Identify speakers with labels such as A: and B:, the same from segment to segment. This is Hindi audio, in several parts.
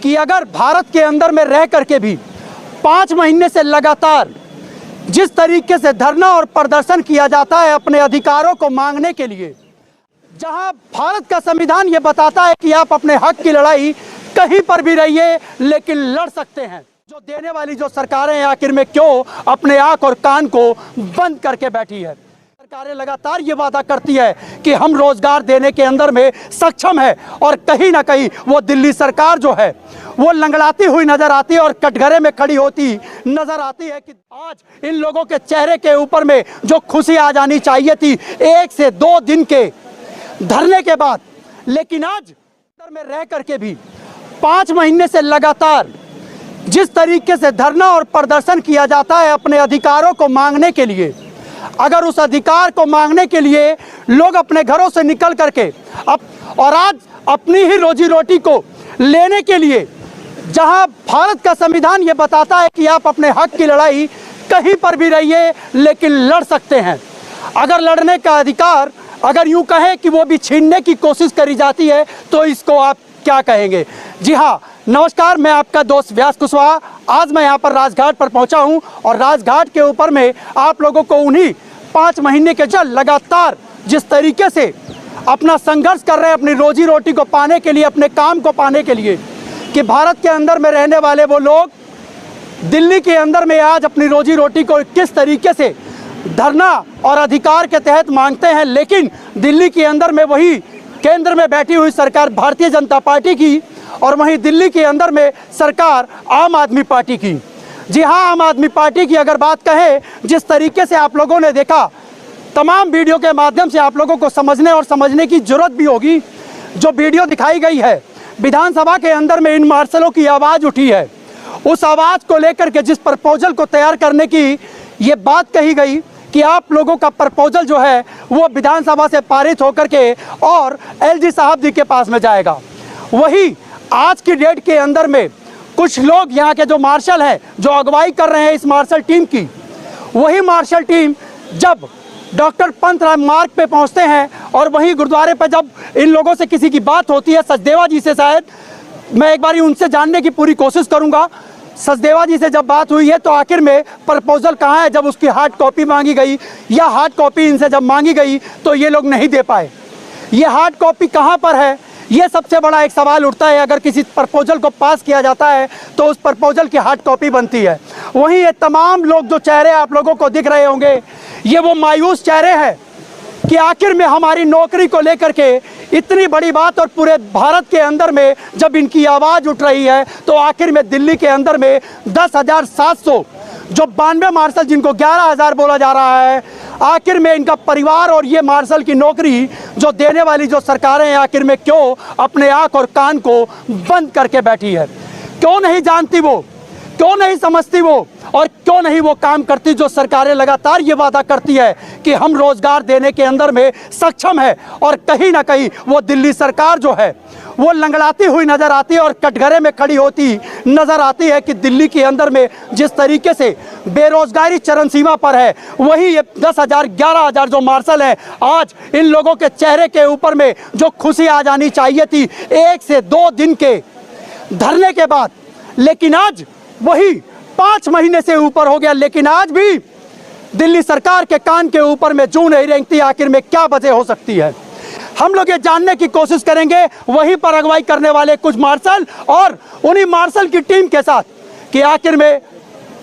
A: कि अगर भारत के अंदर में रह करके भी 5 महीने से लगातार जिस तरीके से धरना और प्रदर्शन किया जाता है अपने अधिकारों को मांगने के लिए, जहां भारत का संविधान ये बताता है कि आप अपने हक की लड़ाई कहीं पर भी रहिए लेकिन लड़ सकते हैं, जो देने वाली जो सरकारें हैं आखिर में क्यों अपने आंख और कान को बंद करके बैठी है। सरकारें लगातार ये वादा करती है कि हम रोजगार देने के अंदर में सक्षम है और कहीं ना कहीं वो दिल्ली सरकार जो है वो लंगड़ाती हुई नजर आती है और कटघरे में खड़ी होती नजर आती है कि आज इन लोगों के चेहरे के ऊपर में जो खुशी आ जानी चाहिए थी 1 से 2 दिन के धरने के बाद, लेकिन आज में रह करके भी 5 महीने से लगातार जिस तरीके से धरना और प्रदर्शन किया जाता है अपने अधिकारों को मांगने के लिए, अगर उस अधिकार को मांगने के लिए लोग अपने घरों से निकल करके और आज अपनी ही रोजी रोटी को लेने के लिए, जहां भारत का संविधान ये बताता है कि आप अपने हक की लड़ाई कहीं पर भी रहिए लेकिन लड़ सकते हैं, अगर लड़ने का अधिकार अगर यूं कहें कि वो भी छीनने की कोशिश करी जाती है तो इसको आप क्या कहेंगे। जी हाँ, नमस्कार, मैं आपका दोस्त व्यास कुशवाहा। आज मैं यहाँ पर राजघाट पर पहुँचा हूँ और राजघाट के ऊपर में आप लोगों को उन्हीं 5 महीने के जल लगातार जिस तरीके से अपना संघर्ष कर रहे हैं अपनी रोजी रोटी को पाने के लिए, अपने काम को पाने के लिए, कि भारत के अंदर में रहने वाले वो लोग दिल्ली के अंदर में आज अपनी रोजी रोटी को किस तरीके से धरना और अधिकार के तहत मांगते हैं, लेकिन दिल्ली के अंदर में वही केंद्र में बैठी हुई सरकार भारतीय जनता पार्टी की और वहीं दिल्ली के अंदर में सरकार आम आदमी पार्टी की। जी हाँ, आम आदमी पार्टी की अगर बात कहें, जिस तरीके से आप लोगों ने देखा, तमाम वीडियो के माध्यम से आप लोगों को समझने और समझने की जरूरत भी होगी। जो वीडियो दिखाई गई है, विधानसभा के अंदर में इन मार्शलों की आवाज़ उठी है, उस आवाज़ को लेकर के जिस प्रपोजल को तैयार करने की ये बात कही गई कि आप लोगों का प्रपोजल जो है वो विधानसभा से पारित होकर के और एलजी साहब जी के पास में जाएगा। वही आज की डेट के अंदर में कुछ लोग यहाँ के जो मार्शल हैं, जो अगुवाई कर रहे हैं इस मार्शल टीम की, वही मार्शल टीम जब डॉक्टर पंत मार्ग पे पहुँचते हैं और वहीं गुरुद्वारे पर जब इन लोगों से किसी की बात होती है, सचदेवा जी से, शायद मैं एक बार उनसे जानने की पूरी कोशिश करूँगा, सचदेवा जी से जब बात हुई है तो आखिर में प्रपोजल कहाँ है। जब उसकी हार्ड कॉपी मांगी गई या हार्ड कॉपी इनसे जब मांगी गई तो ये लोग नहीं दे पाए। ये हार्ड कॉपी कहाँ पर है, ये सबसे बड़ा एक सवाल उठता है। अगर किसी प्रपोजल को पास किया जाता है तो उस प्रपोजल की हार्ड कॉपी बनती है। वहीं ये तमाम लोग जो चेहरे आप लोगों को दिख रहे होंगे, ये वो मायूस चेहरे हैं कि आखिर में हमारी नौकरी को लेकर के इतनी बड़ी बात और पूरे भारत के अंदर में जब इनकी आवाज़ उठ रही है तो आखिर में दिल्ली के अंदर में 10,700 जो 92 मार्शल, जिनको 11,000 बोला जा रहा है, आखिर में इनका परिवार और ये मार्शल की नौकरी जो देने वाली जो सरकारें हैं आखिर में क्यों अपने आँख और कान को बंद करके बैठी है। क्यों नहीं जानती वो, क्यों नहीं समझती वो, और क्यों नहीं वो काम करती जो सरकारें लगातार ये वादा करती है कि हम रोजगार देने के अंदर में सक्षम है और कहीं ना कहीं वो दिल्ली सरकार जो है वो लंगड़ाती हुई नजर आती है और कटघरे में खड़ी होती नजर आती है कि दिल्ली के अंदर में जिस तरीके से बेरोजगारी चरम सीमा पर है, वही ये 10,000 11,000 जो मार्शल हैं, आज इन लोगों के चेहरे के ऊपर में जो खुशी आ जानी चाहिए थी 1 से 2 दिन के धरने के बाद, लेकिन आज वही 5 महीने से ऊपर हो गया, लेकिन आज भी दिल्ली सरकार के कान के ऊपर में जूं नहीं रेंगती। आखिर में क्या वजह हो सकती है, हम लोग ये जानने की कोशिश करेंगे वहीं पर अगुवाई करने वाले कुछ मार्शल और उन्हीं मार्शल की टीम के साथ कि आखिर में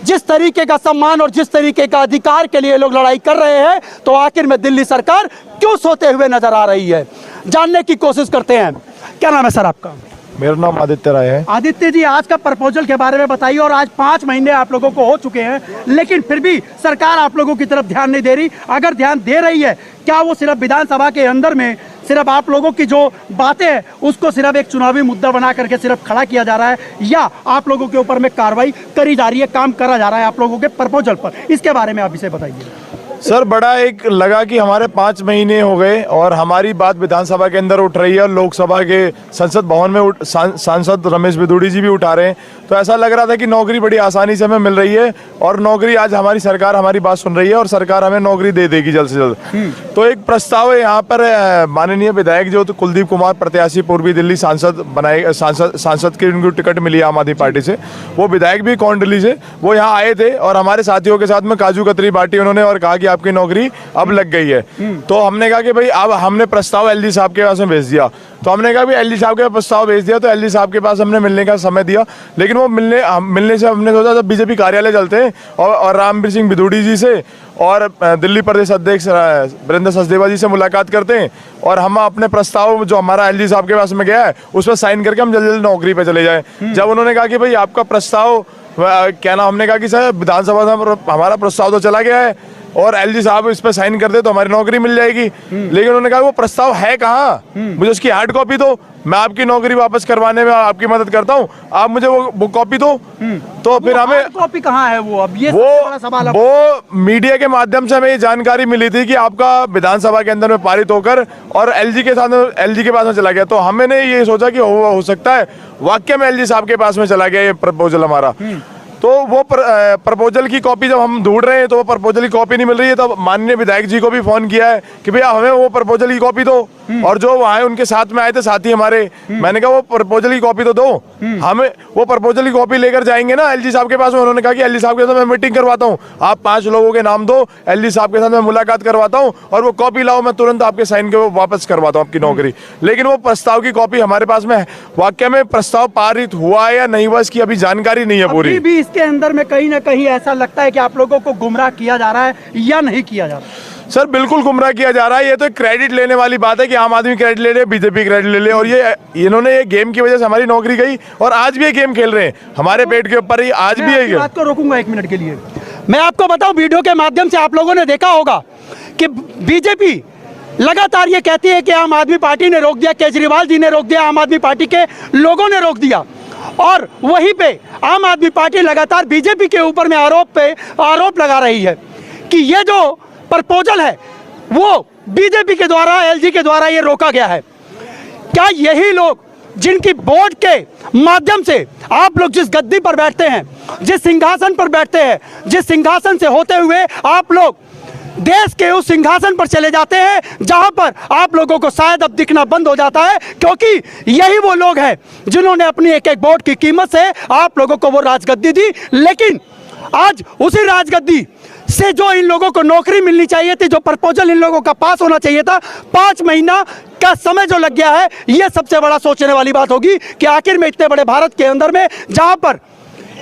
A: जिस तरीके का सम्मान और जिस तरीके का अधिकार के लिए लोग लड़ाई कर रहे हैं तो आखिर में दिल्ली सरकार क्यों सोते हुए नजर आ रही है, जानने की कोशिश करते हैं। क्या नाम है सर आपका?
B: मेरा नाम आदित्य राय है।
A: आदित्य जी, आज का प्रपोजल के बारे में बताइए। और आज 5 महीने आप लोगों को हो चुके हैं, लेकिन फिर भी सरकार आप लोगों की तरफ ध्यान नहीं दे रही। अगर ध्यान दे रही है, क्या वो सिर्फ विधानसभा के अंदर में सिर्फ आप लोगों की जो बातें हैं उसको सिर्फ एक चुनावी मुद्दा बना करके सिर्फ खड़ा किया जा रहा है, या आप लोगों के ऊपर में कार्रवाई करी जा रही है, काम करा जा रहा है आप लोगों के प्रपोजल पर? इसके बारे में आप इसे बताइए।
B: सर बड़ा एक लगा कि हमारे 5 महीने हो गए और हमारी बात विधानसभा के अंदर उठ रही है और लोकसभा के संसद भवन में सांसद रमेश बिधूड़ी जी भी उठा रहे हैं। तो ऐसा लग रहा था कि नौकरी बड़ी आसानी से हमें मिल रही है और नौकरी आज हमारी सरकार हमारी बात सुन रही है और सरकार हमें नौकरी दे देगी जल्द से जल्द। तो एक प्रस्ताव है यहाँ पर, माननीय विधायक जो तो कुलदीप कुमार प्रत्याशी पूर्वी दिल्ली सांसद बनाए, सांसद की उनको टिकट मिली आम आदमी पार्टी से, वो विधायक भी कौंडली से, वो यहाँ आए थे और हमारे साथियों के साथ में काजू कतरी बांटी उन्होंने और कहा कि आपकी नौकरी अब लग गई है। तो हमने कहा कि भाई अब हमने प्रस्ताव एलजी साहब के पास में भेज दिया। तो हमने कहा भी एलजी साहब के प्रस्ताव भेज दिया, तो एलजी साहब के पास हमने मिलने का समय दिया, लेकिन वो मिलने से हमने सोचा जब बीजेपी कार्यालय चलते हैं और रामवीर सिंह बिधूड़ी जी से और दिल्ली प्रदेश अध्यक्ष वीरेंद्र सचदेवा जी से मुलाकात करते हैं और हम अपने प्रस्ताव जो हमारा एलजी साहब के पास में गया है उस पर साइन करके हम जल्दी जल्दी नौकरी पे चले जाए। जब उन्होंने कहा कि भाई आपका प्रस्ताव क्या नाम, हमने कहा कि सर विधानसभा में हमारा प्रस्ताव तो चला गया है और एलजी साहब इस पे साइन कर दे तो हमारी नौकरी मिल जाएगी, लेकिन उन्होंने कहा वो प्रस्ताव है कहाँ, मुझे उसकी हार्ड कॉपी दो, मैं आपकी नौकरी वापस करवाने में आपकी मदद करता हूँ, आप मुझे वो कॉपी दो। तो फिर हमें
A: कॉपी कहाँ है वो, अब ये सबसे बड़ा सवाल है।
B: वो मीडिया के माध्यम से हमें ये जानकारी मिली थी कि आपका विधानसभा के अंदर में पारित होकर और एलजी के पास में चला गया। तो हमने ये सोचा कि हो सकता है वाकई में एलजी साहब के पास में चला गया ये प्रपोजल हमारा। तो वो प्रपोजल की कॉपी जब हम ढूंढ रहे हैं तो वो प्रपोजल की कॉपी नहीं मिल रही है। तो माननीय विधायक जी को भी फोन किया है कि भैया हमें वो प्रपोजल की कॉपी दो, और जो वहाँ उनके साथ में आए थे साथी हमारे, मैंने कहा वो प्रपोजल की कॉपी तो दो, हमें वो प्रपोजल की कॉपी लेकर जाएंगे ना एलजी साहब के पास में। उन्होंने कहा कि एलजी साहब के साथ मैं मीटिंग करवाता हूँ, आप 5 लोगों के नाम दो, एलजी साहब के साथ मैं मुलाकात करवाता हूँ और वो कॉपी लाओ, मैं तुरंत आपके साइन के वो वापस करवाता हूँ आपकी नौकरी। लेकिन वो प्रस्ताव की कॉपी हमारे पास में वाकई में प्रस्ताव पारित हुआ है या नहीं हुआ इसकी अभी जानकारी नहीं है पूरी।
A: भी इसके अंदर में कहीं ना कहीं ऐसा लगता है कि आप लोगों को गुमराह किया जा रहा है या नहीं किया जा रहा है?
B: सर बिल्कुल गुमराह किया जा रहा है। ये तो क्रेडिट लेने वाली बात है कि आम आदमी क्रेडिट ले ले, बीजेपी क्रेडिट ले ले, और ये इन्होंने ये गेम की वजह से हमारी नौकरी गई और आज भी ये गेम खेल रहे हैं हमारे पेट के ऊपर ही, आज भी है।
A: बात को रोकूंगा 1 मिनट के लिए। मैं आपको बताऊं, वीडियो के माध्यम से आप लोगों ने देखा होगा कि बीजेपी लगातार ये कहती है कि आम आदमी पार्टी ने रोक दिया, केजरीवाल जी ने रोक दिया, आम आदमी पार्टी के लोगों ने रोक दिया, और वहीं पे आम आदमी पार्टी लगातार बीजेपी के ऊपर में आरोप लगा रही है कि ये जो प्रपोजल है वो बीजेपी के द्वारा, एलजी के द्वारा ये रोका गया है। क्या यही लोग जिनकी बोर्ड के माध्यम से आप लोग जिस गद्दी पर बैठते हैं, जिस सिंहासन पर बैठते हैं, जिस सिंहासन से होते हुए आप लोग देश के उस सिंहासन पर चले जाते हैं जहां पर आप लोगों को शायद अब दिखना बंद हो जाता है, क्योंकि यही वो लोग हैं जिन्होंने अपनी एक एक वोट की कीमत से आप लोगों को वो राजगद्दी दी। लेकिन आज उसी राजगद्दी से जो इन लोगों को नौकरी मिलनी चाहिए थी, जो प्रपोजल इन लोगों का पास होना चाहिए था, 5 महीना का समय जो लग गया है, ये सबसे बड़ा सोचने वाली बात होगी कि आखिर में इतने बड़े भारत के अंदर में जहां पर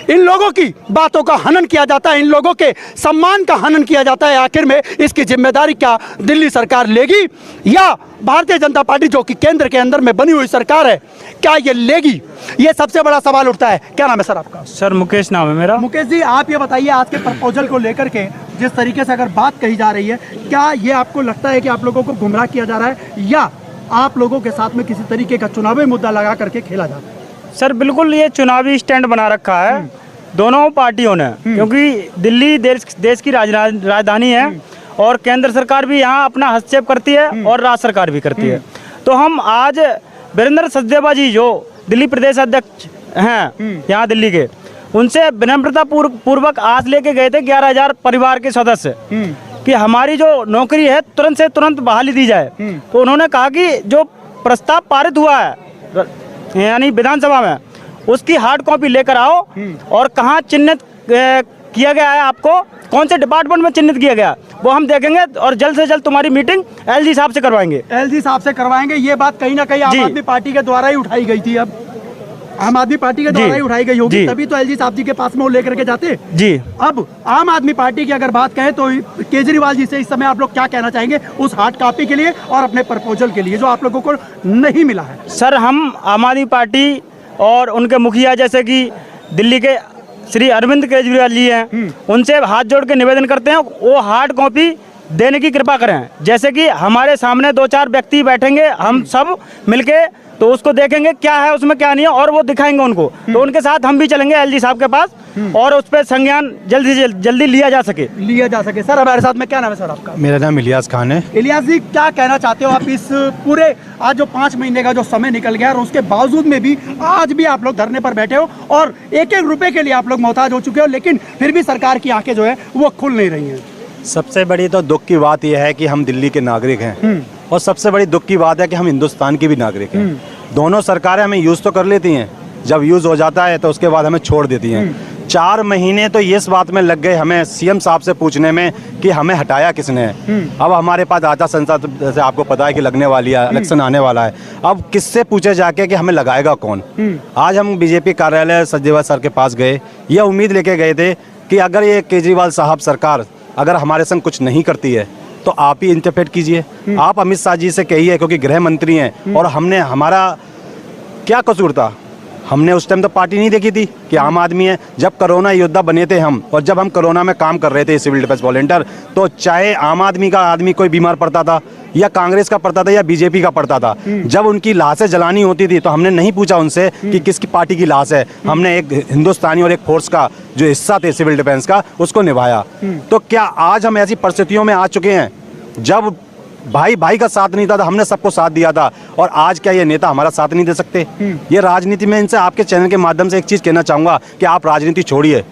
A: इन लोगों की बातों का हनन किया जाता है, इन लोगों के सम्मान का हनन किया जाता है, आखिर में इसकी जिम्मेदारी क्या दिल्ली सरकार लेगी या भारतीय जनता पार्टी जो कि केंद्र के अंदर में बनी हुई सरकार है, क्या ये लेगी? ये सबसे बड़ा सवाल उठता है। क्या नाम है सर आपका?
C: सर मुकेश नाम है मेरा।
A: मुकेश जी, आप ये बताइए, आज के प्रपोजल को लेकर के जिस तरीके से अगर बात कही जा रही है, क्या ये आपको लगता है कि आप लोगों को गुमराह किया जा रहा है या आप लोगों के साथ में किसी तरीके का चुनावी मुद्दा लगा करके खेला जा रहा है?
C: सर बिल्कुल ये चुनावी स्टैंड बना रखा है दोनों पार्टियों ने, क्योंकि दिल्ली देश की राजधानी है और केंद्र सरकार भी यहाँ अपना हस्तक्षेप करती है और राज्य सरकार भी करती है। तो हम आज वीरेंद्र सचदेवा जी जो दिल्ली प्रदेश अध्यक्ष हैं यहाँ दिल्ली के, उनसे विनम्रता पूर्वक आज लेके गए थे 11,000 परिवार के सदस्य कि हमारी जो नौकरी है तुरंत से तुरंत बहाली दी जाए। तो उन्होंने कहा कि जो प्रस्ताव पारित हुआ है यानी विधानसभा में, उसकी हार्ड कॉपी लेकर आओ और कहाँ चिन्हित किया गया है, आपको कौन से डिपार्टमेंट में चिन्हित किया गया वो हम देखेंगे और जल्द से जल्द तुम्हारी मीटिंग एलजी साहब से करवाएंगे।
A: एलजी साहब से करवाएंगे, ये बात कहीं ना कहीं आम आदमी पार्टी के द्वारा ही उठाई गई थी। अब आम आदमी पार्टी के द्वारा ही उठाई गई होगी, तभी तो एलजी साहब जी के पास में वो लेकर के जाते
C: जी।
A: अब आम आदमी पार्टी की अगर बात कहें तो केजरीवाल जी से इस समय आप लोग क्या कहना चाहेंगे उस हार्ड कॉपी के लिए और अपने प्रपोजल के लिए जो आप लोगों को नहीं मिला है?
C: सर हम आम आदमी पार्टी और उनके मुखिया जैसे कि दिल्ली के श्री अरविंद केजरीवाल जी हैं, उनसे हाथ जोड़ के निवेदन करते हैं वो हार्ड कॉपी देने की कृपा करें। जैसे कि हमारे सामने 2-4 व्यक्ति बैठेंगे, हम सब मिलके तो उसको देखेंगे क्या है उसमें क्या नहीं है, और वो दिखाएंगे उनको। तो उनके साथ हम भी चलेंगे एलजी साहब के पास, और उस पर संज्ञान जल्दी लिया जा सके।
A: सर हमारे साथ में क्या नाम है सर आपका?
D: मेरा नाम इलियास खान है।
A: इलियास जी, क्या कहना चाहते हो आप इस पूरे आज जो 5 महीने का जो समय निकल गया और उसके बावजूद में भी आज भी आप लोग धरने पर बैठे हो और एक रुपए के लिए आप लोग मोहताज हो चुके हो, लेकिन फिर भी सरकार की आंखें जो है वो खुल नहीं रही हैं?
D: सबसे बड़ी तो दुख की बात यह है कि हम दिल्ली के नागरिक हैं, और सबसे बड़ी दुख की बात है कि हम हिंदुस्तान की भी नागरिक हैं। दोनों सरकारें हमें यूज़ तो कर लेती हैं, जब यूज़ हो जाता है तो उसके बाद हमें छोड़ देती हैं। 4 महीने तो ये इस बात में लग गए हमें सीएम साहब से पूछने में कि हमें हटाया किसने है। अब हमारे पास आचार संहिता जैसे आपको पता है कि लगने वाली है, इलेक्शन आने वाला है, अब किससे पूछे जाके कि हमें लगाएगा कौन। आज हम बीजेपी कार्यालय सचदेवा सर के पास गए, ये उम्मीद लेके गए थे कि अगर ये केजरीवाल साहब सरकार अगर हमारे संग कुछ नहीं करती है तो आप ही इंटरफेयर कीजिए, आप अमित शाह जी से कहिए, क्योंकि गृह मंत्री हैं। और हमने, हमारा क्या कसूर था? हमने उस टाइम तो पार्टी नहीं देखी थी कि आम आदमी है। जब कोरोना योद्धा बने थे हम, और जब हम कोरोना में काम कर रहे थे सिविल डिफेंस वॉलंटियर, तो चाहे आम आदमी का आदमी कोई बीमार पड़ता था या कांग्रेस का पड़ता था या बीजेपी का पड़ता था, जब उनकी लाशें जलानी होती थी तो हमने नहीं पूछा उनसे कि किसकी पार्टी की लाश है। हमने एक हिंदुस्तानी और एक फोर्स का जो हिस्सा थे सिविल डिफेंस का, उसको निभाया। तो क्या आज हम ऐसी परिस्थितियों में आ चुके हैं जब भाई भाई का साथ नहीं था तो हमने सबको साथ दिया था, और आज क्या ये नेता हमारा साथ नहीं दे सकते? ये राजनीति में इनसे आपके चैनल के माध्यम से एक चीज कहना चाहूंगा कि आप राजनीति छोड़िए।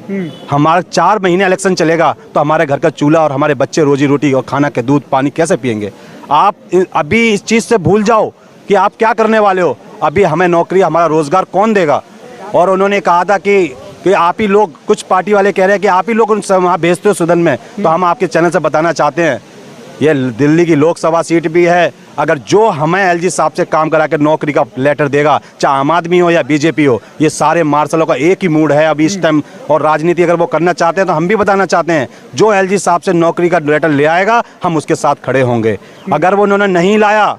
D: हमारा 4 महीने इलेक्शन चलेगा तो हमारे घर का चूल्हा और हमारे बच्चे रोजी रोटी और खाना के दूध पानी कैसे पियेंगे? आप अभी इस चीज से भूल जाओ कि आप क्या करने वाले हो। अभी हमें नौकरी, हमारा रोजगार कौन देगा? और उन्होंने कहा था कि आप ही लोग, कुछ पार्टी वाले कह रहे हैं कि आप ही लोग वहाँ भेजते हो सदन में, तो हम आपके चैनल से बताना चाहते हैं ये दिल्ली की लोकसभा सीट भी है। अगर जो हमें एलजी साहब से काम करा के नौकरी का लेटर देगा, चाहे आम आदमी हो या बीजेपी हो, ये सारे मार्शलों का एक ही मूड है अभी इस टाइम। और राजनीति अगर वो करना चाहते हैं तो हम भी बताना चाहते हैं, जो एलजी साहब से नौकरी का लेटर ले आएगा हम उसके साथ खड़े होंगे। अगर वो उन्होंने नहीं लाया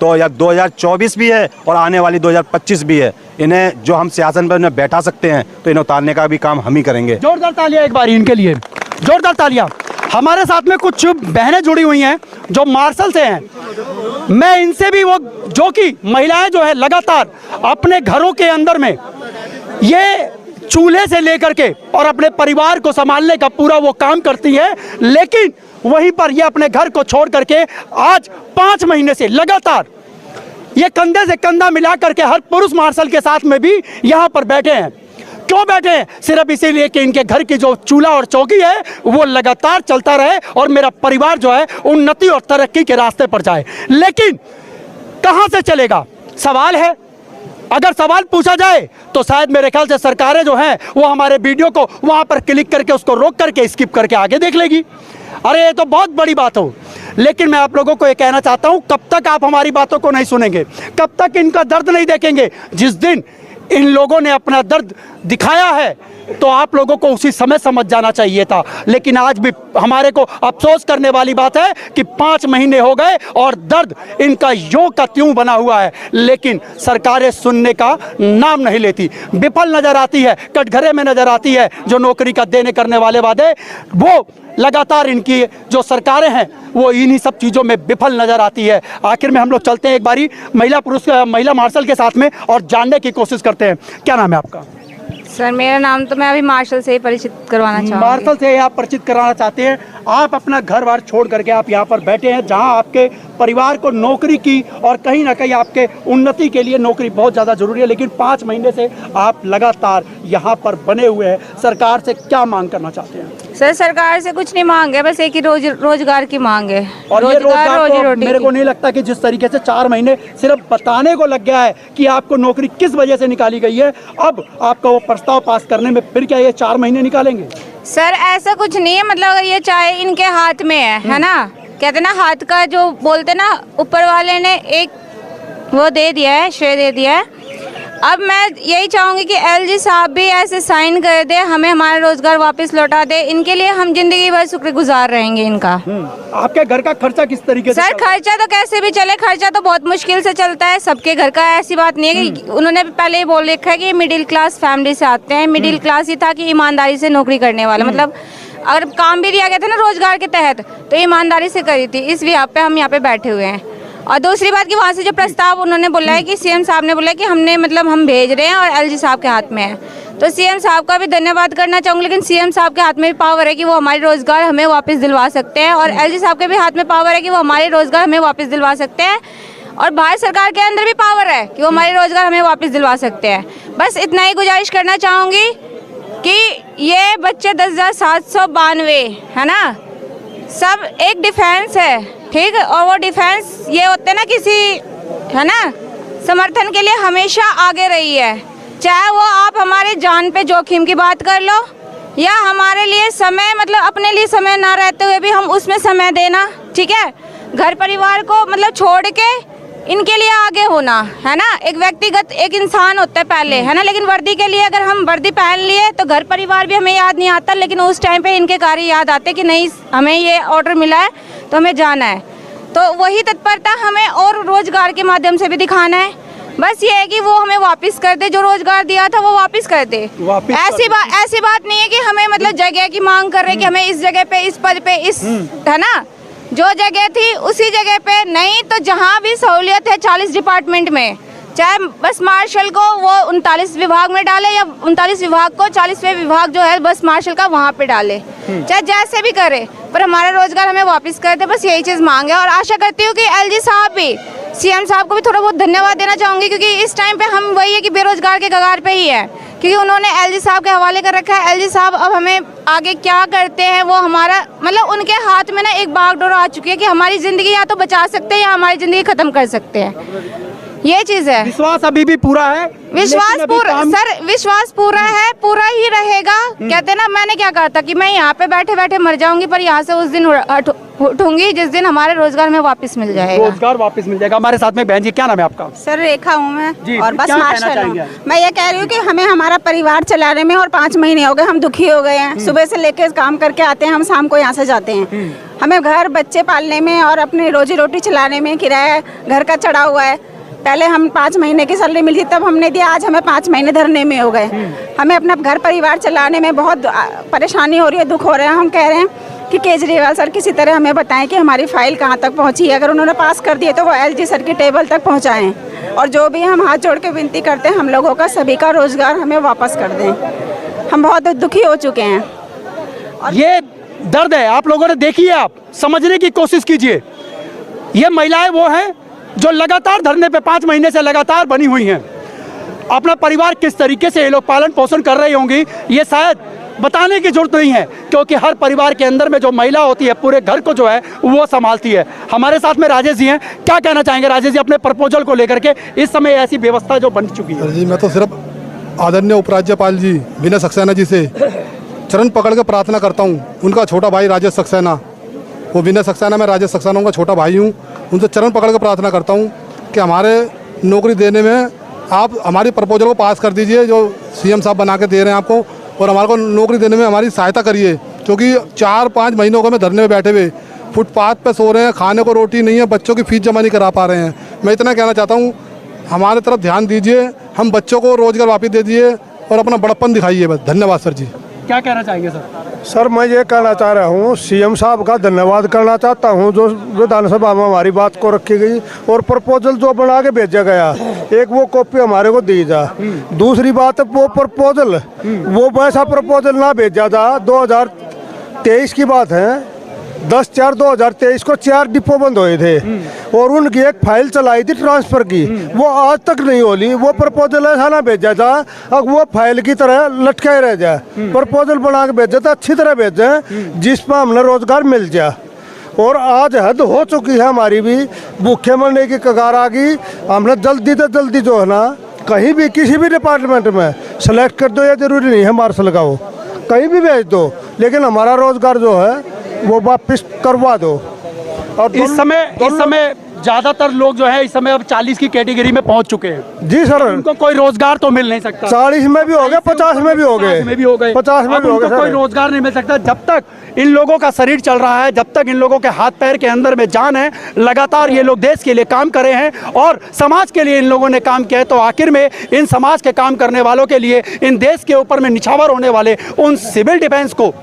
D: तो या 2024 भी है और आने वाली 2025 भी है, इन्हें जो हम सियासत पर इन्हें बैठा सकते हैं तो इन्हें उतारने का भी काम हम ही करेंगे।
A: जोरदार तालियां एक बार इनके लिए, जोरदार तालियां। हमारे साथ में कुछ बहनें जुड़ी हुई हैं जो मार्शल से हैं। मैं इनसे भी, वो जो कि महिलाएं जो है लगातार अपने घरों के अंदर में ये चूल्हे से लेकर के और अपने परिवार को संभालने का पूरा वो काम करती हैं, लेकिन वहीं पर ये अपने घर को छोड़ करके आज 5 महीने से लगातार ये कंधे से कंधा मिला करके हर पुरुष मार्शल के साथ में भी यहाँ पर बैठे हैं। क्यों बैठे हैं? सिर्फ इसीलिए कि इनके घर की जो चूल्हा और चौकी है वो लगातार चलता रहे और मेरा परिवार जो है उन्नति और तरक्की के रास्ते पर जाए। लेकिन कहां से चलेगा? सवाल है। अगर सवाल पूछा जाए तो शायद मेरे ख्याल से सरकारें जो हैं वो हमारे वीडियो को वहां पर क्लिक करके उसको रोक करके स्किप करके आगे देख लेगी। अरे ये तो बहुत बड़ी बात हो। लेकिन मैं आप लोगों को ये कहना चाहता हूं, कब तक आप हमारी बातों को नहीं सुनेंगे, कब तक इनका दर्द नहीं देखेंगे? जिस दिन इन लोगों ने अपना दर्द दिखाया है तो आप लोगों को उसी समय समझ जाना चाहिए था। लेकिन आज भी हमारे को अफसोस करने वाली बात है कि 5 महीने हो गए और दर्द इनका यूं का त्यों बना हुआ है, लेकिन सरकारें सुनने का नाम नहीं लेती। विफल नजर आती है, कटघरे में नजर आती है। जो नौकरी का देने करने वाले वादे, वो लगातार इनकी जो सरकारें हैं वो इन्हीं सब चीज़ों में विफल नजर आती है। आखिर में हम लोग चलते हैं एक बारी महिला मार्शल के साथ में और जानने की कोशिश करते हैं। क्या नाम है आपका?
E: सर मेरा नाम तो मैं अभी मार्शल से ही परिचित करवाना चाहूँगी।
A: मार्शल से आप परिचित कराना चाहते हैं। आप अपना घर बार छोड़ करके आप यहाँ पर बैठे हैं जहाँ आपके परिवार को नौकरी की और कहीं ना कहीं आपके उन्नति के लिए नौकरी बहुत ज़्यादा जरूरी है, लेकिन 5 महीने से आप लगातार यहाँ पर बने हुए हैं। सरकार से क्या मांग करना चाहते हैं?
E: सर सरकार से कुछ नहीं मांगे, बस एक ही रोजगार की मांग है।
A: और ये रोजगार
E: रोजी
A: तो
E: रोटी
A: मेरे को नहीं लगता कि जिस तरीके से 4 महीने सिर्फ बताने को लग गया है कि आपको नौकरी किस वजह से निकाली गई है, अब आपका वो प्रस्ताव पास करने में फिर क्या ये 4 महीने निकालेंगे?
E: सर ऐसा कुछ नहीं है, मतलब अगर ये चाहे इनके हाथ में है ना, कहते ना हाथ का जो बोलते ना, ऊपर वाले ने एक वो दे दिया है, श्रेय दे दिया है। अब मैं यही चाहूँगी कि एलजी साहब भी ऐसे साइन कर दे, हमें हमारा रोजगार वापस लौटा दे। इनके लिए हम जिंदगी भर शुक्रगुजार रहेंगे इनका।
A: आपके घर का खर्चा किस तरीके से?
E: सर खर्चा तो कैसे भी चले, खर्चा तो बहुत मुश्किल से चलता है सबके घर का। ऐसी बात नहीं है कि उन्होंने पहले ही बोल रखा है कि मिडिल क्लास फैमिली से आते हैं। मिडिल क्लास ही था कि ईमानदारी से नौकरी करने वाला, मतलब अगर काम भी दिया गया था ना रोजगार के तहत, तो ईमानदारी से करी थी। इस बिहाफ पे हम यहाँ पे बैठे हुए हैं। और दूसरी बात कि वहाँ से जो प्रस्ताव उन्होंने बोला है कि सीएम साहब ने बोला है कि हमने मतलब हम भेज रहे हैं और एलजी साहब के हाथ में है, तो सीएम साहब का भी धन्यवाद करना चाहूँगी। लेकिन सीएम साहब के हाथ में भी पावर है कि वो हमारे रोजगार हमें वापस दिलवा सकते हैं, और एलजी साहब के भी हाथ में पावर है कि वो हमारे रोजगार हमें वापस दिलवा सकते हैं, और भारत सरकार के अंदर भी पावर है कि वो हमारे रोजगार हमें वापस दिलवा सकते हैं। बस इतना ही गुजारिश करना चाहूँगी कि ये बच्चे 10,792 है ना, सब एक डिफेंस है, ठीक है। और वो डिफेंस ये होते हैं ना, किसी है ना समर्थन के लिए हमेशा आगे रही है, चाहे वो आप हमारे जान पे जोखिम की बात कर लो, या हमारे लिए समय मतलब अपने लिए समय ना रहते हुए भी हम उसमें समय देना, ठीक है। घर परिवार को मतलब छोड़ के इनके लिए आगे होना, है ना। एक व्यक्तिगत एक इंसान होता है पहले, है ना, लेकिन वर्दी के लिए अगर हम वर्दी पहन लिए तो घर परिवार भी हमें याद नहीं आता, लेकिन उस टाइम पे इनके कार्य याद आते कि नहीं हमें ये ऑर्डर मिला है तो हमें जाना है। तो वही तत्परता हमें और रोजगार के माध्यम से भी दिखाना है। बस ये है कि वो हमें वापस कर दे, जो रोजगार दिया था वो वापस कर दे। ऐसी बात नहीं है कि हमें मतलब जगह की मांग कर रहे कि हमें इस जगह पे इस पद पे इस, है ना, जो जगह थी उसी जगह पे नहीं, तो जहाँ भी सहूलियत है 40 डिपार्टमेंट में, चाहे बस मार्शल को वो 39 विभाग में डाले या 39 विभाग को 40वें विभाग जो है बस मार्शल का वहाँ पे डाले, चाहे जैसे भी करे, पर हमारा रोजगार हमें वापस कर दे। बस यही चीज़ मांग है। और आशा करती हूँ कि एलजी साहब भी, सीएम साहब को भी थोड़ा बहुत धन्यवाद देना चाहूँगी, क्योंकि इस टाइम पे हम वही है कि बेरोजगार के कगार पे ही है, क्योंकि उन्होंने एलजी साहब के हवाले कर रखा है। एलजी साहब अब हमें आगे क्या करते हैं वो हमारा मतलब उनके हाथ में ना एक बागडोर आ चुकी है कि हमारी ज़िंदगी या तो बचा सकते हैं या हमारी ज़िंदगी ख़त्म कर सकते हैं। ये चीज़ है।
A: विश्वास अभी भी पूरा है,
E: विश्वास पूरा सर, विश्वास पूरा है, पूरा ही रहेगा। कहते हैं ना, मैंने क्या कहा था कि मैं यहाँ पे बैठे बैठे मर जाऊंगी, पर यहाँ से उस दिन उठूंगी जिस दिन हमारे रोजगार में वापस मिल जाएगा।
A: रोजगार वापस मिल जाएगा। हमारे साथ में बहन जी, क्या नाम है आपका?
F: सर रेखा हूँ मैं,
A: जी,
F: और बस
A: क्या कहना
F: मार्शल
A: चाहेंगे?
F: हूँ। मैं ये कह रही हूँ कि हमें हमारा परिवार चलाने में और 5 महीने हो गए, हम दुखी हो गए हैं। सुबह से लेकर काम करके आते हैं, हम शाम को यहाँ से जाते हैं। हमें घर बच्चे पालने में और अपनी रोजी रोटी चलाने में, किराया घर का चढ़ा हुआ है। पहले हम 5 महीने की सैलरी मिलती तब हमने दिया, आज हमें 5 महीने धरने में हो गए। हमें अपना घर परिवार चलाने में बहुत परेशानी हो रही है, दुख हो रहा है। हम कह रहे हैं कि केजरीवाल सर किसी तरह हमें बताएं कि हमारी फाइल कहाँ तक पहुँची है। अगर उन्होंने पास कर दिए तो वो एलजी सर की टेबल तक पहुँचाएं, और जो भी हम हाथ जोड़ के विनती करते हैं हम लोगों का, सभी का रोजगार हमें वापस कर दें। हम बहुत दुखी हो चुके हैं।
A: ये दर्द है, आप लोगों ने देखी है, आप समझने की कोशिश कीजिए। ये महिलाएं वो हैं जो लगातार धरने पे 5 महीने से लगातार बनी हुई हैं। अपना परिवार किस तरीके से ये लोग पालन पोषण कर रही होंगी ये शायद बताने की जरूरत नहीं है, क्योंकि हर परिवार के अंदर में जो महिला होती है पूरे घर को जो है वो संभालती है। हमारे साथ में राजेश जी हैं, क्या कहना चाहेंगे राजेश जी अपने प्रपोजल को लेकर के? इस समय ऐसी व्यवस्था जो बन चुकी है।
G: जी, मैं तो सिर्फ आदरणीय उपराज्यपाल जी विनय सक्सेना जी से चरण पकड़ के प्रार्थना करता हूँ। उनका छोटा भाई राजेश सक्सेना, वो विनय सक्सेना, मैं राजेश सक्सेना का छोटा भाई हूँ। उनसे चरण पकड़ के प्रार्थना करता हूँ कि हमारे नौकरी देने में आप हमारी प्रपोजल को पास कर दीजिए, जो सीएम साहब बना के दे रहे हैं आपको, और हमारे को नौकरी देने में हमारी सहायता करिए। क्योंकि 4-5 महीनों को मैं धरने में बैठे हुए, फुटपाथ पे सो रहे हैं, खाने को रोटी नहीं है, बच्चों की फीस जमा नहीं करा पा रहे हैं। मैं इतना कहना चाहता हूँ, हमारे तरफ ध्यान दीजिए, हम बच्चों को रोजगार वापस दे दीजिए और अपना बड़प्पन दिखाइए। बस धन्यवाद सर जी।
A: क्या कहना चाहेंगे सर?
H: सर मैं ये कहना चाह रहा हूँ, सीएम साहब का धन्यवाद करना चाहता हूँ जो विधानसभा में हमारी बात को रखी गई और प्रपोजल जो बना के भेजा गया, एक वो कॉपी हमारे को दी जा। दूसरी बात वो प्रपोजल, वो वैसा प्रपोजल ना भेजा था। 2023 की बात है, 10/4/2023 को 4 डिपो बंद हुए थे और उनकी एक फाइल चलाई थी ट्रांसफर की, वो आज तक नहीं होली। वो प्रपोजल ऐसा ना भेजा था अब वो फाइल की तरह लटकाए रह जाए। प्रपोजल बना के भेजा था, अच्छी तरह भेजे जिस पर हमने रोजगार मिल जाए। और आज हद हो चुकी है हमारी भी, भूखे मरने की कगार आ गई। हमने जल्दी से जल्दी जो है ना, कहीं भी किसी भी डिपार्टमेंट में सेलेक्ट कर दो, या जरूरी नहीं है मार्शल का हो, कहीं भी भेज दो, लेकिन हमारा रोजगार जो है वो वापस करवा दो। और
A: इस समय ज्यादातर लोग जो है इस समय अब 40 की कैटेगरी में पहुंच चुके हैं।
H: जी सर,
A: उनको कोई रोजगार तो मिल नहीं सकता।
H: 40 में भी हो गए, 50 में भी हो गए,
A: 50 में भी हो गए,
H: 50 में भी हो गए।
A: कोई रोजगार नहीं मिल सकता जब तक इन लोगों का शरीर चल रहा है, जब तक इन लोगों के हाथ पैर के अंदर में जान है। लगातार ये लोग देश के लिए काम कर रहे हैं और समाज के लिए इन लोगों ने काम किया है। तो आखिर में इन समाज के काम करने वालों के लिए, इन देश के ऊपर में निछावर होने वाले उन सिविल डिफेंस को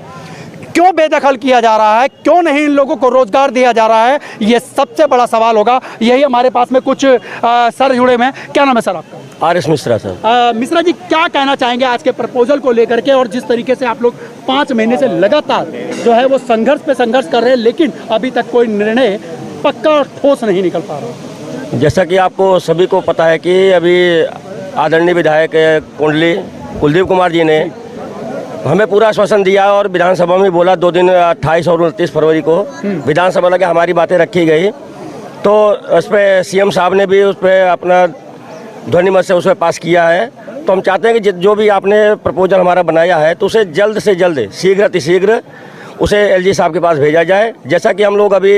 A: क्यों बेदखल किया जा रहा है, क्यों नहीं इन लोगों को रोजगार दिया जा रहा है, ये सबसे बड़ा सवाल होगा। यही हमारे पास में कुछ सर जुड़े हुए हैं। क्या नाम है सर आपका?
I: RS Mishra sir.
A: मिश्रा जी, क्या कहना चाहेंगे आज के प्रपोजल को लेकर के, और जिस तरीके से आप लोग 5 महीने से लगातार जो है वो संघर्ष पे संघर्ष कर रहे हैं, लेकिन अभी तक कोई निर्णय पक्का और ठोस नहीं निकल पा रहा?
I: जैसा कि आपको सभी को पता है कि अभी आदरणीय विधायक कुलदीप कुमार जी ने हमें पूरा आश्वासन दिया और विधानसभा में बोला 2 दिन 28 और 29 फरवरी को विधानसभा लगे हमारी बातें रखी गई। तो उस पर CM साहब ने भी उस पर अपना ध्वनिमत से उस पर पास किया है। तो हम चाहते हैं कि जो भी आपने प्रपोजल हमारा बनाया है तो उसे जल्द से जल्द शीघ्र अतिशीघ्र उसे LG साहब के पास भेजा जाए। जैसा कि हम लोग अभी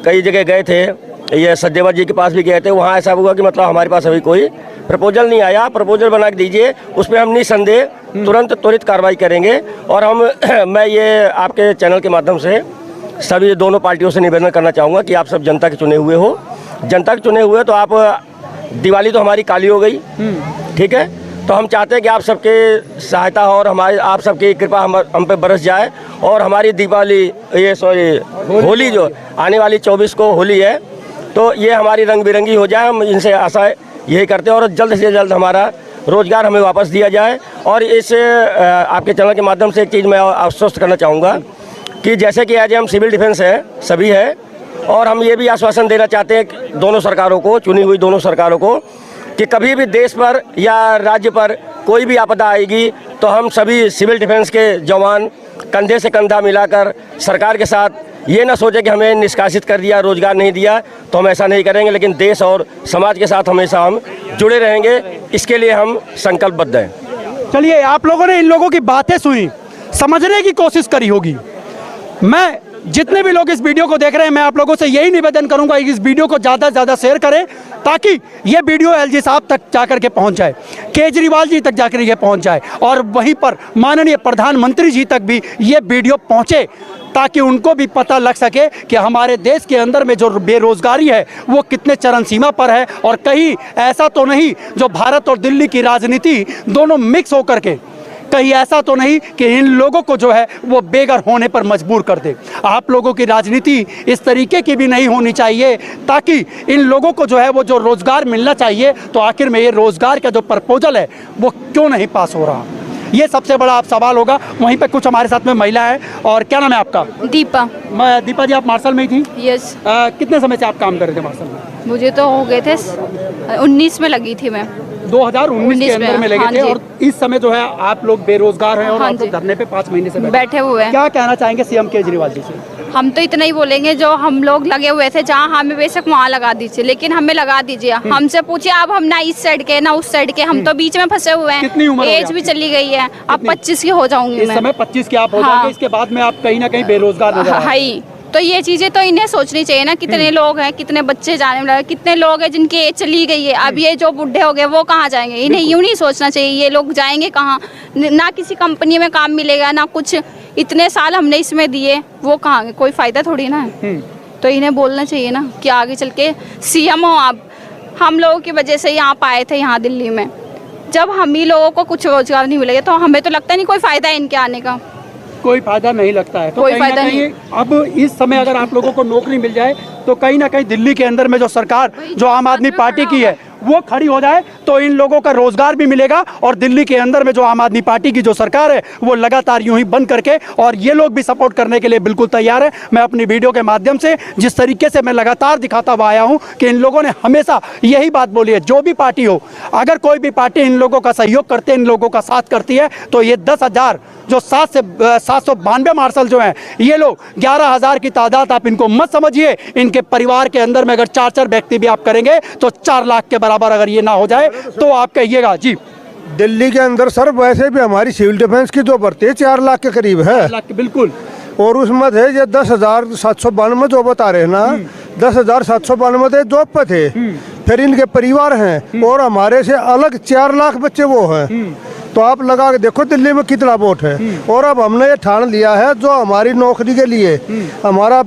I: कई जगह गए थे, ये सचदेवा जी के पास भी गए थे, वहाँ ऐसा हुआ कि मतलब हमारे पास अभी कोई प्रपोजल नहीं आया। प्रपोजल बना के दीजिए, उस पर हम निसंदेह तुरंत त्वरित कार्रवाई करेंगे। और हम मैं ये आपके चैनल के माध्यम से सभी दोनों पार्टियों से निवेदन करना चाहूँगा कि आप सब जनता के चुने हुए हो, जनता के चुने हुए, तो आप दिवाली तो हमारी काली हो गई, ठीक है, तो हम चाहते हैं कि आप सबके सहायता और हमारे आप सबकी कृपा हम पे बरस जाए और हमारी दीपावली होली जो आने वाली 24 को होली है, तो ये हमारी रंग बिरंगी हो जाए। हम इनसे आशा यही करते हैं और जल्द से जल्द हमारा रोजगार हमें वापस दिया जाए। और इस आपके चैनल के माध्यम से एक चीज़ मैं आश्वस्त करना चाहूँगा कि जैसे कि आज हम सिविल डिफेंस है, सभी है, और हम ये भी आश्वासन देना चाहते हैं दोनों सरकारों को, चुनी हुई दोनों सरकारों को, कि कभी भी देश पर या राज्य पर कोई भी आपदा आएगी तो हम सभी सिविल डिफेंस के जवान कंधे से कंधा मिलाकर सरकार के साथ ये ना सोचे कि हमें निष्कासित कर दिया, रोजगार नहीं दिया, तो हम ऐसा नहीं करेंगे, लेकिन देश और समाज के साथ हमेशा हम जुड़े रहेंगे। इसके लिए हम संकल्पबद्ध हैं।
A: चलिए, आप लोगों ने इन लोगों की बातें सुनी, समझने की कोशिश करी होगी। मैं जितने भी लोग इस वीडियो को देख रहे हैं, मैं आप लोगों से यही निवेदन करूंगा कि इस वीडियो को ज़्यादा से ज़्यादा शेयर करें, ताकि ये वीडियो LG साहब तक जाकर के पहुंच जाए, केजरीवाल जी तक जाकर ये पहुंच जाए, और वहीं पर माननीय प्रधानमंत्री जी तक भी ये वीडियो पहुंचे, ताकि उनको भी पता लग सके कि हमारे देश के अंदर में जो बेरोजगारी है वो कितने चरम सीमा पर है, और कहीं ऐसा तो नहीं जो भारत और दिल्ली की राजनीति दोनों मिक्स होकर के कहीं ऐसा तो नहीं कि इन लोगों को जो है वो बेघर होने पर मजबूर कर दे। आप लोगों की राजनीति इस तरीके की भी नहीं होनी चाहिए, ताकि इन लोगों को जो है वो जो रोज़गार मिलना चाहिए, तो आखिर में ये रोज़गार का जो प्रपोजल है वो क्यों नहीं पास हो रहा, ये सबसे बड़ा आप सवाल होगा। वहीं पे कुछ हमारे साथ में महिला है। और क्या नाम है आपका?
E: दीपा।
A: दीपा जी, आप मार्शल में ही थी?
E: यस।
A: कितने समय से आप काम कर रहे थे मार्शल में?
E: मुझे तो हो गए थे 19 में लगी थी मैं।
A: 2019 के अंदर में लगे थे। और इस समय जो है आप लोग बेरोजगार हैं और आप लोग धरने पे 5 महीने से
E: बैठे हुए हैं।
A: क्या कहना चाहेंगे CM केजरीवाल जी से?
E: हम तो इतना ही बोलेंगे, जो हम लोग लगे हुए थे जहाँ हमें बेशक वहाँ लगा दीजिए, लेकिन हमें लगा दीजिए। हमसे पूछिए, अब हम ना इस साइड के ना उस साइड के, हम तो बीच में फंसे हुए हैं।
A: कितनी उम्र?
E: एज भी चली गई है, अब 25 की हो जाऊंगी
A: इस समय 25 की आप हो जाएंगे, इसके बाद में आप कहीं ना कहीं बेरोजगार नजर आएंगे।
E: तो ये चीजें तो इन्हें सोचनी चाहिए ना, कितने लोग हैं, कितने बच्चे जाने वाले, कितने लोग हैं जिनकी एज चली गई है, अब ये जो बुढ़े हो गए वो कहाँ जाएंगे? इन्हें यूं नहीं सोचना चाहिए, ये लोग जाएंगे कहाँ? ना किसी कंपनी में काम मिलेगा ना कुछ, इतने साल हमने इसमें दिए, वो कहाँ, कोई फायदा थोड़ी ना है। तो इन्हें बोलना चाहिए ना कि आगे चल के CM हो आप। हम लोगों की वजह से यहाँ पाए थे, यहाँ दिल्ली में, जब हम ही लोगों को कुछ रोजगार नहीं मिलेगा तो हमें तो लगता नहीं कोई फायदा है इनके आने का।
A: कोई फायदा नहीं लगता है। तो
E: कोई
A: कहीं
E: फायदा
A: ना कहीं अब इस समय अगर आप लोगों को नौकरी मिल जाए तो कहीं ना कहीं दिल्ली के अंदर में जो सरकार जो आम आदमी पार्टी की है वो खड़ी हो जाए, तो इन लोगों का रोजगार भी मिलेगा, और दिल्ली के अंदर में जो आम आदमी पार्टी की जो सरकार है वो लगातार यूं ही बंद करके, और ये लोग भी सपोर्ट करने के लिए बिल्कुल तैयार है। मैं अपनी वीडियो के माध्यम से जिस तरीके से मैं लगातार दिखाता हुआ आया हूं कि इन लोगों ने हमेशा यही बात बोली है, जो भी पार्टी हो, अगर कोई भी पार्टी इन लोगों का सहयोग करते, इन लोगों का साथ करती है, तो ये 10,000 जो 792 मार्शल जो हैं, ये लोग 11,000 की तादाद आप इनको मत समझिए। इनके परिवार के अंदर में अगर 4-4 व्यक्ति भी आप करेंगे तो 4 लाख के बराबर अगर ये ना हो जाए तो आप कहिएगा। जी,
H: दिल्ली के अंदर सर वैसे भी हमारी सिविल डिफेंस की जो भर्ती 4 लाख के करीब है।
A: 4 लाख बिल्कुल।
H: और उसमें थे ये 10,792 जो बता रहे हैं ना, 10,792 थे जॉब पे थे, फिर इनके परिवार हैं, और हमारे से अलग 4 लाख बच्चे वो हैं। तो आप लगा के देखो दिल्ली में कितना वोट है। और अब हमने ये ठान लिया है, जो हमारी नौकरी के लिए हमारा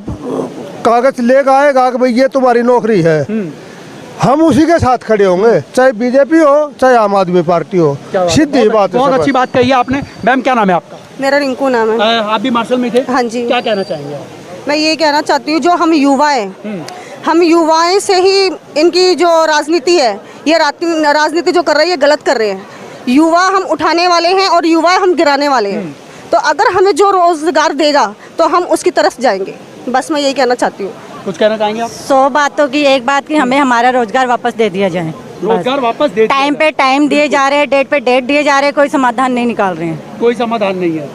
H: कागज लेकर आएगा कि भाई ये तुम्हारी नौकरी है, हम उसी के साथ खड़े होंगे, चाहे बीजेपी हो चाहे आम आदमी पार्टी हो। सीधी बात है।
A: बहुत अच्छी बात कही है आपने। मैम, क्या नाम है आपका?
J: मेरा रिंकू नाम है।
A: आप भी मार्शल में थे?
J: हाँ जी।
A: क्या कहना चाहेंगे आप?
J: मैं ये कहना चाहती हूँ, जो हम युवा हैं, हम युवाएं से ही इनकी जो राजनीति है, ये राजनीति जो कर रही है गलत कर रहे हैं। युवा हम उठाने वाले हैं और युवा हम गिराने वाले हैं। तो अगर हमें जो रोजगार देगा तो हम उसकी तरफ जाएंगे। बस मैं यही कहना चाहती हूँ।
A: कुछ कहना चाहेंगे आप?
K: 100 बातों की एक बात कि हमें हमारा रोजगार वापस दे दिया जाए।
A: रोजगार वापस दे दिया
K: टाइम पे टाइम दिए जा रहे हैं, डेट पे डेट दिए जा रहे हैं, कोई समाधान नहीं निकाल रहे हैं।
A: कोई समाधान नहीं है।